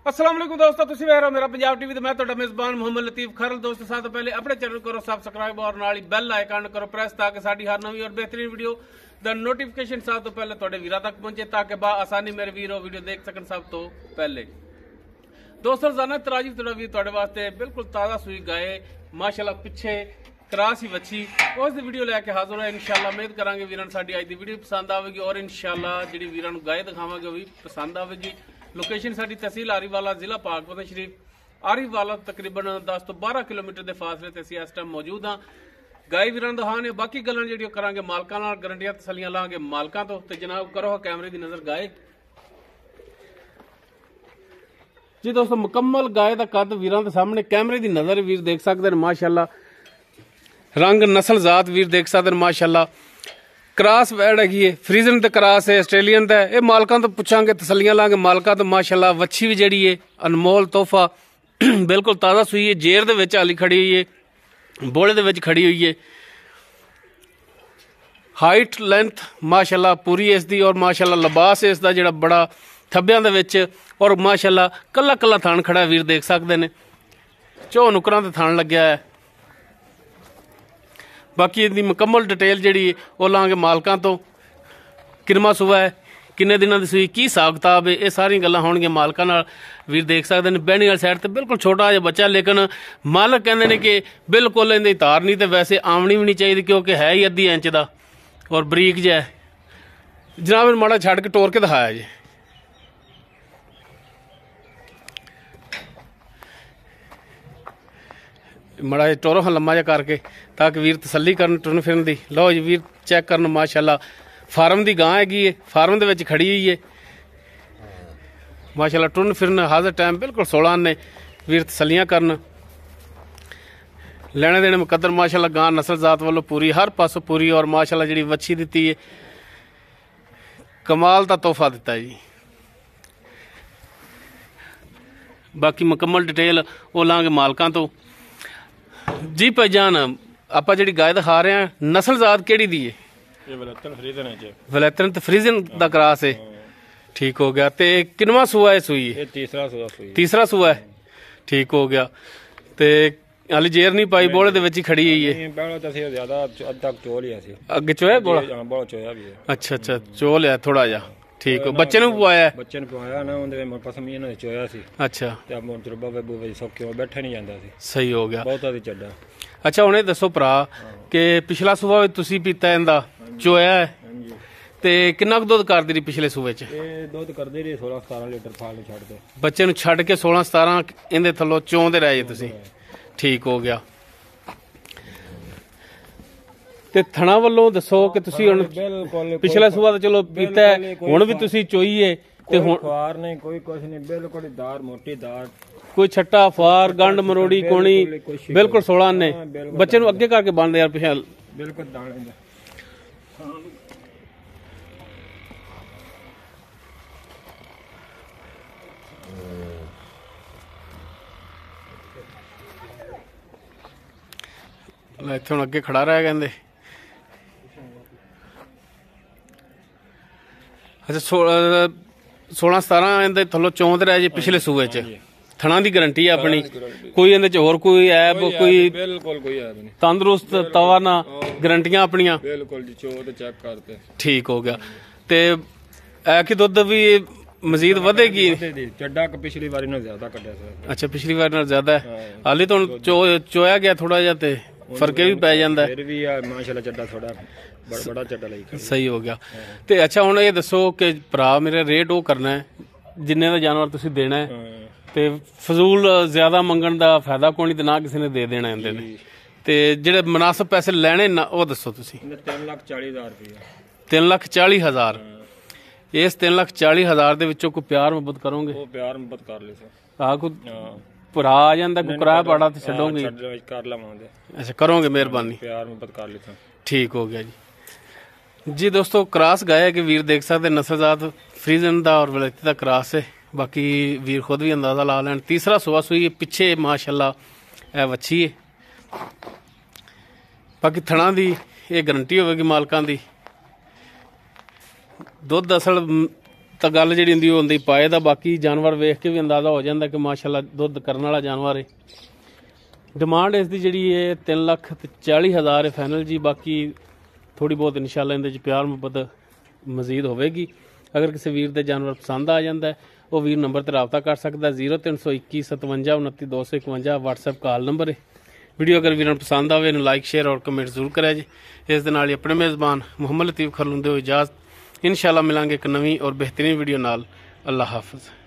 अस्सलाम वालेकुम दोस्तों, तुसी वेख रहे हो मेरा पंजाब टीवी ते मैं तुहाडा मेजबान मोहम्मद लतीफ खरल। दोस्तों सब तो पहले अपने चैनल करो सब्सक्राइब और नाल ही बेल आइकन करो प्रेस ताकि साडी हर नवी और बेहतरीन वीडियो दा नोटिफिकेशन सब तो पहले तुहाडे वीरां तक पहुंचे ताकि बा आसानी मेरे वीरो वीडियो देख सकन सब तो पहले। दोस्तों रोजाना तराजी तुहाडा वीर तुहाडे वास्ते बिल्कुल ताज़ा सूई गाय माशाल्लाह पिछे क्रास ही वच्छी उस दी वीडियो लैके हाजिर है। इंशाल्लाह उम्मीद करांगे वीरां साडी अज दी वीडियो पसंद आवेगी और इंशाल्लाह जिहड़ी वीरां नूं गाय दिखावांगे वो भी पसंद आवेगी। लोकेशन साडी तहसील आरीवाला जिला पाकपतन शरीफ आरीवाला तकरीबन 10 तो 12 किलोमीटर के फासले ते असीं इस टाइम मौजूद हाँ। गाय वीरां दिखाने बाकी गल्लां जिहड़ियां करांगे मालकां नाल, गारंटियां तसल्लियां लांगे मालकां तो। ते जनाब करो कैमरे की नज़र गाय जी। दोस्तों मुकम्मल गाय का कद वीरां दे सामने कैमरे की नज़र वीर देख सकते हैं माशाल्लाह। रंग नस्ल जात वीर देख सकते हैं माशाल्लाह। क्रास वैड हैगी है, फ्रीजन ते क्रास है, आस्ट्रेलियन दा है। मालकां तो पुछांगे तसल्लियां लांगे मालकां तो। माशाल्लाह वच्छी भी जिहड़ी है अनमोल तोहफा बिल्कुल ताज़ा सूई है। जेर दे विच हाली खड़ी हुई है, बोले दे विच खड़ी हुई है। हाइट लेंथ माशाल्लाह पूरी इसदी और माशाल्लाह लिबास इसदा जिहड़ा बड़ा थब्बियां दे विच और माशाल्लाह कल्ला कल्ला थान खड़ा वीर देख सकते हैं। चौ नुकरां ते थान लग्या है। बाकी इसकी मुकम्मल डिटेल जी वो लाँगे मालकां तो। किनवा सूआ है, किन्ने दिनों की सूई, की हिसाब किताब है, ये सारी गल्लां होणगियां मालकां नाल। वीर देख सकते हैं बैनी वाली साइड ते बिल्कुल छोटा जिहा बच्चा, लेकिन मालक कहते हैं कि बिल्कुल इहदी धार नहीं तो वैसे आमनी भी नहीं चाहिए क्योंकि है ही अद्धी इंच का और बरीक जिहा है। जनाब माड़ा छड़ के टोर के दिखाया जी। माड़ा टोरो हाँ लम्मा जा करके ताकि वीर तसल्ली करन टुरन फिरन दी। लो जी वीर चेक करन माशाल्लाह फार्म दी गां हैगी है, फार्म दे विच खड़ी हुई है माशाल्लाह। टुरन फिरन हाजर टाइम बिल्कुल 16 ने वीर तसल्लियां करन। लेने देने मुकद्दर माशाल्लाह गां नस्ल जात वालों पूरी हर पासों पूरी और माशाल्लाह जिहड़ी वच्छी दित्ती है कमाल दा तोहफा दिता जी। बाकी मुकम्मल डिटेल वो लांगे मालकां तो जी। भाईजान आपां जिहड़ी गाय दिखा रहे हैं नस्ल जात किहड़ी दी है? वलैतन ते फ्रीजन दा क्रॉस है। ठीक हो गया। ते किनवा सूआ है सूई? तीसरा सूआ है। ठीक हो गया। ते हाली जेर नहीं पाई, बोले दे विच ही खड़ी हुई है। अगे चोया बोला? अच्छा अच्छा चोल है थोड़ा जा। ठीक है। बच्चे ने पवाया है? बच्चे ने पवाया ना उनदे पसम ही इन्होंने चोया सी। अच्छा ते अब तजुर्बा वे सौखे बैठा नहीं जांदा सी। सही हो गया। बहुत आदी चड्डा। अच्छा हुणे दसो भरा कि पिछला सूबा तुसी पीता इंदा चोया है ते किन्ना क दुध करदी रही पिछले सूबे च? ये दुध करदी रही 16-17 लीटर फाल नु छड्ड दे। बच्चे नु छड्ड के 16-17 इंदे थल्लों चोंदे रहे तुसी। ठीक हो गया। ते थणा वालों दसो कि तुसी हुण पिछला सूबा तो चलो पीता है, हुण भी तुसी चोई है ते हुण फार नहीं कोई कुछ नहीं, बिल्कुल दार मोटी दार, कोई छट्टा फार गंड मरोड़ी कोणी बिल्कुल 16 ने। बच्चे नु अगे करके बंद यार पिछे बिल्कुल दाने दा। इत्थे हुण अगे खड़ा रह कहंदे। अच्छा 16-17 इहदे थल्लों चौंद रहे जी पिछले सूबे च। थणा दी गारंटी है अपनी, कोई इहदे च होर कोई ऐब कोई बिल्कुल कोई ऐब नहीं, तंदुरुस्त तवा ना गारंटियां अपनियां बिल्कुल जी। चो ते चेक करते। ठीक हो गया। ते ऐ कि दुध भी मजीद वधेगी? चड्डा पिछली बारी नाल ज्यादा कड्ढिया सी। अच्छा पिछली बारी नाल ज्यादा है। हाली तो चोया गया थोड़ा जिहा ते फर्क भी पै जांदा है। फिर भी माशाल्लाह चड्डा थोड़ा बड़ा चड्डा लई। सही हो गया। ते अच्छा हुण ये दसो कि भरा मेरा रेट वो करना है जिन्ने दा जानवर तुसी देना है ते फजूल ज्यादा मंगण दा फायदा कोई नहीं ते ना किसी ने दे देना इंदे ने। ते जेड़े मुनासिब पैसे लेने ना वो दसो तुसी। 3,40,000 रुपया। 3,40,000। इस 3,40,000 दे विचों कोई प्यार मुहब्बत करोगे? वो प्यार मुहब्बत कर ले सर। हां कोई भरा आ जांदा कोई किराया पाड़ा ते छड्डोगे? कर लवांगे। अच्छा करोगे मेहरबानी, प्यार मुहब्बत कर लेता। ठीक हो गया जी। दोस्तों क्रॉस गाय के वीर देख सकते नस्लजात फ्रीजन दा और वलैती दा क्रॉस है। बाकी वीर खुद भी अंदाजा ला लैन। तीसरा सुबह सूई पिछे माशाल्लाह है वच्छी है। बाकी थणा दी ये गारंटी होगी मालकां दी। दुध असल ਤਾਂ ਗੱਲ ਜਿਹੜੀ ਹੁੰਦੀ ਉਹ ਹੁੰਦੀ ਪਾਏ ਦਾ। ਬਾਕੀ ਜਾਨਵਰ ਵੇਖ ਕੇ ਵੀ ਅੰਦਾਜ਼ਾ ਹੋ ਜਾਂਦਾ ਕਿ ਮਾਸ਼ਾਅੱਲਾ ਦੁੱਧ ਕਰਨ ਵਾਲਾ ਜਾਨਵਰ ਹੈ। ਡਿਮਾਂਡ ਇਸ ਦੀ ਜਿਹੜੀ ਹੈ 3,40,000 ਹੈ ਫਾਈਨਲ ਜੀ। ਬਾਕੀ ਥੋੜੀ ਬਹੁਤ ਇਨਸ਼ਾਅੱਲਾ ਇਹਦੇ 'ਚ ਪਿਆਰ ਮੁਹੱਬਤ ਮਜ਼ੀਦ ਹੋਵੇਗੀ। ਅਗਰ ਕਿਸੇ ਵੀਰ ਦੇ ਜਾਨਵਰ ਪਸੰਦ ਆ ਜਾਂਦਾ ਉਹ ਵੀਰ ਨੰਬਰ ਤੇ ਰਾਬਤਾ ਕਰ ਸਕਦਾ 0321 57 29 251 WhatsApp ਕਾਲ ਨੰਬਰ ਹੈ। ਵੀਡੀਓ ਅਗਰ ਵੀਰਾਂ ਨੂੰ ਪਸੰਦ ਆਵੇ ਇਹਨੂੰ ਲਾਈਕ ਸ਼ੇਅਰ ਔਰ ਕਮੈਂਟ ਜ਼ਰੂਰ ਕਰਿਆ ਜੀ। ਇਸ ਦੇ ਨਾਲ ਹੀ ਆਪਣੇ ਮੇਜ਼ਬਾਨ ਮੁਹੰਮਦ ਲਤੀਫ ਖਰਲੂੰ ਦਿਓ ਇਜਾਜ਼ਤ। इंशाल्लाह मिलांगे एक नवी और बेहतरीन वीडियो नाल। अल्लाह हाफिज़।